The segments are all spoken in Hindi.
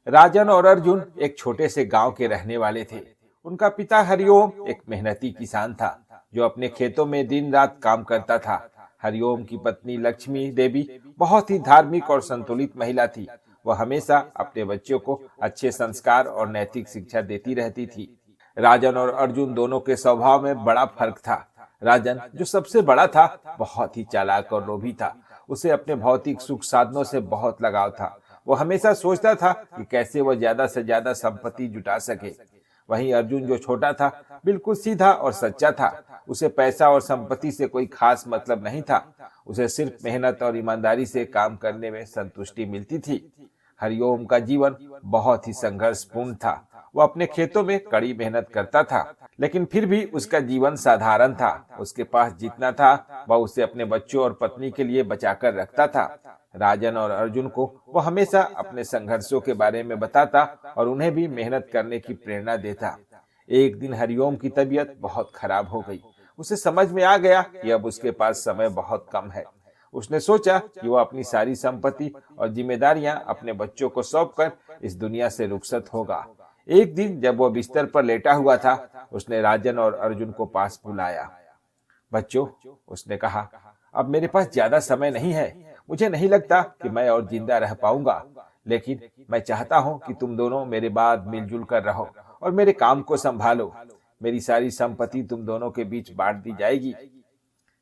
राजन और अर्जुन एक छोटे से गांव के रहने वाले थे। उनका पिता हरिओम एक मेहनती किसान था जो अपने खेतों में दिन रात काम करता था। हरिओम की पत्नी लक्ष्मी देवी बहुत ही धार्मिक और संतुलित महिला थी। वह हमेशा अपने बच्चों को अच्छे संस्कार और नैतिक शिक्षा देती रहती थी। राजन और अर्जुन दोनों के स्वभाव में बड़ा फर्क था। राजन, जो सबसे बड़ा था, बहुत ही चालाक और लोभी था। उसे अपने भौतिक सुख साधनों से बहुत लगाव था। वो हमेशा सोचता था कि कैसे वह ज्यादा से ज्यादा संपत्ति जुटा सके। वहीं अर्जुन, जो छोटा था, बिल्कुल सीधा और सच्चा था। उसे पैसा और संपत्ति से कोई खास मतलब नहीं था। उसे सिर्फ मेहनत और ईमानदारी से काम करने में संतुष्टि मिलती थी। हरिओम का जीवन बहुत ही संघर्षपूर्ण था। वह अपने खेतों में कड़ी मेहनत करता था, लेकिन फिर भी उसका जीवन साधारण था। उसके पास जितना था वह उसे अपने बच्चों और पत्नी के लिए बचाकर रखता था। राजन और अर्जुन को वह हमेशा अपने संघर्षों के बारे में बताता और उन्हें भी मेहनत करने की प्रेरणा देता। एक दिन हरिओम की तबीयत बहुत खराब हो गई। उसे समझ में आ गया कि अब उसके पास समय बहुत कम है। उसने सोचा कि वह अपनी सारी संपत्ति और जिम्मेदारियां अपने बच्चों को सौंपकर इस दुनिया से रुखसत होगा। एक दिन जब वह बिस्तर पर लेटा हुआ था, उसने राजन और अर्जुन को पास बुलाया। बच्चों, उसने कहा, अब मेरे पास ज्यादा समय नहीं है। मुझे नहीं लगता कि मैं और जिंदा रह पाऊंगा, लेकिन मैं चाहता हूं कि तुम दोनों मेरे बाद मिलजुल कर रहो और मेरे काम को संभालो। मेरी सारी संपत्ति तुम दोनों के बीच बांट दी जाएगी।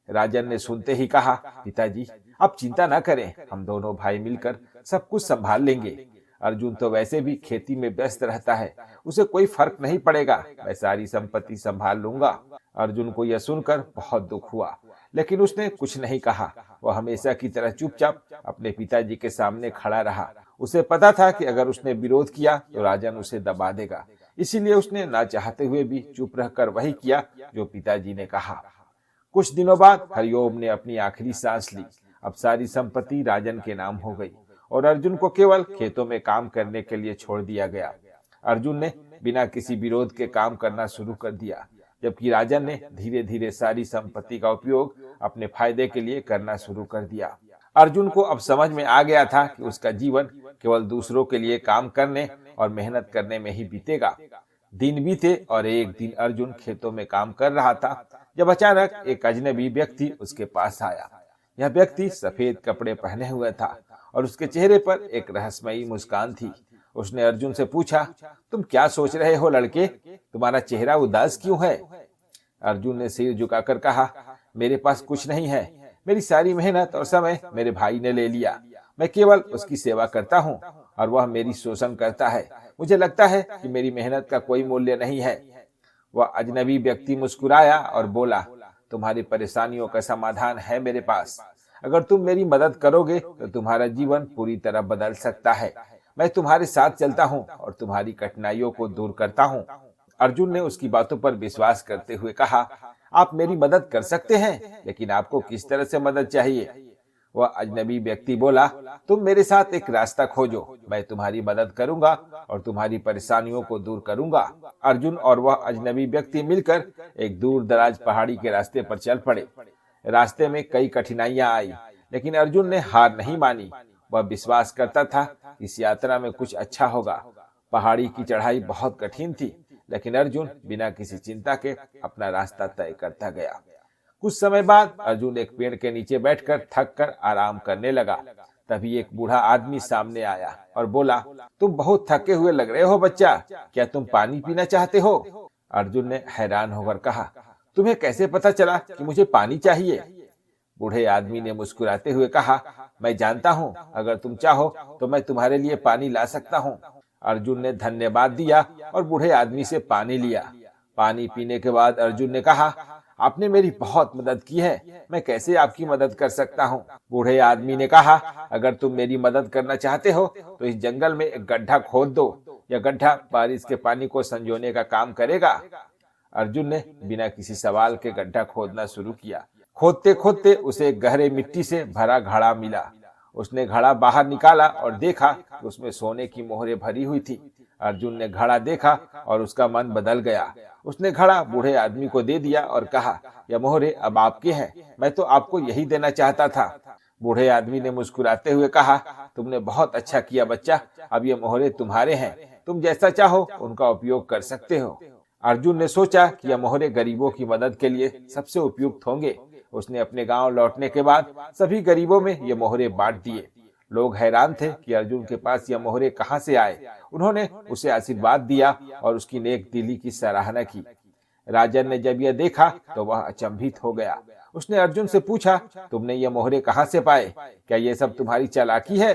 राजन ने सुनते ही कहा, पिताजी, आप चिंता न करें, हम दोनों भाई मिलकर सब कुछ संभाल लेंगे। अर्जुन तो वैसे भी खेती में व्यस्त रहता है, उसे कोई फर्क नहीं पड़ेगा, मैं सारी संपत्ति संभाल लूंगा। अर्जुन को यह सुनकर बहुत दुख हुआ, लेकिन उसने कुछ नहीं कहा। वह हमेशा की तरह चुपचाप अपने पिताजी के सामने खड़ा रहा। उसे पता था कि अगर उसने विरोध किया तो राजन उसे दबा देगा, इसीलिए उसने ना चाहते हुए भी चुप रहकर वही किया जो पिताजी ने कहा। कुछ दिनों बाद हरिओम ने अपनी आखिरी सांस ली। अब सारी संपत्ति राजन के नाम हो गई और अर्जुन को केवल खेतों में काम करने के लिए छोड़ दिया गया। अर्जुन ने बिना किसी विरोध के काम करना शुरू कर दिया, जबकि राजन ने धीरे धीरे सारी संपत्ति का उपयोग अपने फायदे के लिए करना शुरू कर दिया। अर्जुन को अब समझ में आ गया था कि उसका जीवन केवल दूसरों के लिए काम करने और मेहनत करने में ही बीतेगा। दिन बीते और एक दिन अर्जुन खेतों में काम कर रहा था जब अचानक एक अजनबी व्यक्ति उसके पास आया। यह व्यक्ति सफेद कपड़े पहने हुए था और उसके चेहरे पर एक रहस्यमयी मुस्कान थी। उसने अर्जुन से पूछा, तुम क्या सोच रहे हो लड़के? तुम्हारा चेहरा उदास क्यों है? अर्जुन ने सिर झुकाकर कहा, मेरे पास कुछ नहीं है। मेरी सारी मेहनत और समय मेरे भाई ने ले लिया। मैं केवल उसकी सेवा करता हूँ और वह मेरी शोषण करता है। मुझे लगता है कि मेरी मेहनत का कोई मूल्य नहीं है। वह अजनबी व्यक्ति मुस्कुराया और बोला, तुम्हारी परेशानियों का समाधान है मेरे पास। अगर तुम मेरी मदद करोगे तो तुम्हारा जीवन पूरी तरह बदल सकता है। मैं तुम्हारे साथ चलता हूँ और तुम्हारी कठिनाइयों को दूर करता हूँ। अर्जुन ने उसकी बातों पर विश्वास करते हुए कहा, आप मेरी मदद कर सकते हैं, लेकिन आपको किस तरह से मदद चाहिए? वह अजनबी व्यक्ति बोला, तुम मेरे साथ एक रास्ता खोजो, मैं तुम्हारी मदद करूंगा और तुम्हारी परेशानियों को दूर करूंगा। अर्जुन और वह अजनबी व्यक्ति मिलकर एक दूर दराज पहाड़ी के रास्ते पर चल पड़े। रास्ते में कई कठिनाइयां आई, लेकिन अर्जुन ने हार नहीं मानी। वह विश्वास करता था इस यात्रा में कुछ अच्छा होगा। पहाड़ी की चढ़ाई बहुत कठिन थी, लेकिन अर्जुन बिना किसी चिंता के अपना रास्ता तय करता गया। कुछ समय बाद अर्जुन एक पेड़ के नीचे बैठकर थक कर आराम करने लगा। तभी एक बूढ़ा आदमी सामने आया और बोला, तुम बहुत थके हुए लग रहे हो बच्चा, क्या तुम पानी पीना चाहते हो? अर्जुन ने हैरान होकर कहा, तुम्हें कैसे पता चला कि मुझे पानी चाहिए? बूढ़े आदमी ने मुस्कुराते हुए कहा, मैं जानता हूँ, अगर तुम चाहो तो मैं तुम्हारे लिए पानी ला सकता हूँ। अर्जुन ने धन्यवाद दिया और बूढ़े आदमी से पानी लिया। पानी पीने के बाद अर्जुन ने कहा, आपने मेरी बहुत मदद की है, मैं कैसे आपकी मदद कर सकता हूँ? बूढ़े आदमी ने कहा, अगर तुम मेरी मदद करना चाहते हो तो इस जंगल में एक गड्ढा खोद दो। यह गड्ढा बारिश के पानी को संजोने का काम करेगा। अर्जुन ने बिना किसी सवाल के गड्ढा खोदना शुरू किया। खोदते खोदते उसे गहरे मिट्टी से भरा घड़ा मिला। उसने घड़ा बाहर निकाला और देखा कि उसमें सोने की मोहरें भरी हुई थी। अर्जुन ने घड़ा देखा और उसका मन बदल गया। उसने घड़ा बूढ़े आदमी को दे दिया और कहा, यह मोहरें अब आपके हैं, मैं तो आपको यही देना चाहता था। बूढ़े आदमी ने मुस्कुराते हुए कहा, तुमने बहुत अच्छा किया बच्चा, अब ये मोहरे तुम्हारे हैं, तुम जैसा चाहो उनका उपयोग कर सकते हो। अर्जुन ने सोचा कि यह मोहरे गरीबों की मदद के लिए सबसे उपयुक्त होंगे। उसने अपने गांव लौटने के बाद सभी गरीबों में ये मोहरे बांट दिए। लोग हैरान थे कि अर्जुन के पास यह मोहरे कहां से आए। उन्होंने उसे आशीर्वाद दिया और उसकी नेक दिली की सराहना की। राजन ने जब यह देखा तो वह अचंभित हो गया। उसने अर्जुन से पूछा, तुमने ये मोहरे कहां से पाए? क्या ये सब तुम्हारी चालाकी है?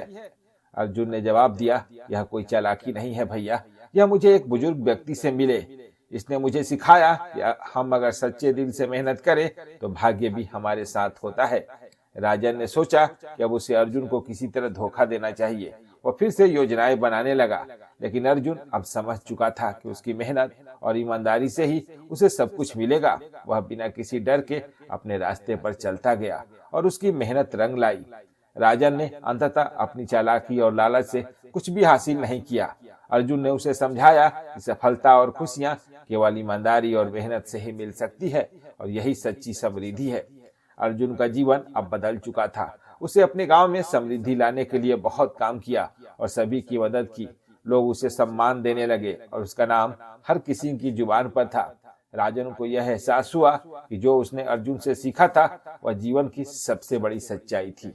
अर्जुन ने जवाब दिया, यह कोई चालाकी नहीं है भैया, यह मुझे एक बुजुर्ग व्यक्ति से मिले। इसने मुझे सिखाया कि हम अगर सच्चे दिल से मेहनत करें तो भाग्य भी हमारे साथ होता है। राजन ने सोचा कि अब उसे अर्जुन को किसी तरह धोखा देना चाहिए। वो फिर से योजनाएं बनाने लगा, लेकिन अर्जुन अब समझ चुका था कि उसकी मेहनत और ईमानदारी से ही उसे सब कुछ मिलेगा। वह बिना किसी डर के अपने रास्ते पर चलता गया और उसकी मेहनत रंग लाई। राजन ने अंततः अपनी चालाकी और लालच से कुछ भी हासिल नहीं किया। अर्जुन ने उसे समझाया कि सफलता और खुशियां केवल ईमानदारी और मेहनत से ही मिल सकती है और यही सच्ची समृद्धि है। अर्जुन का जीवन अब बदल चुका था। उसे अपने गांव में समृद्धि लाने के लिए बहुत काम किया और सभी की मदद की। लोग उसे सम्मान देने लगे और उसका नाम हर किसी की जुबान पर था। राजन को यह एहसास हुआ कि जो उसने अर्जुन से सीखा था वह जीवन की सबसे बड़ी सच्चाई थी।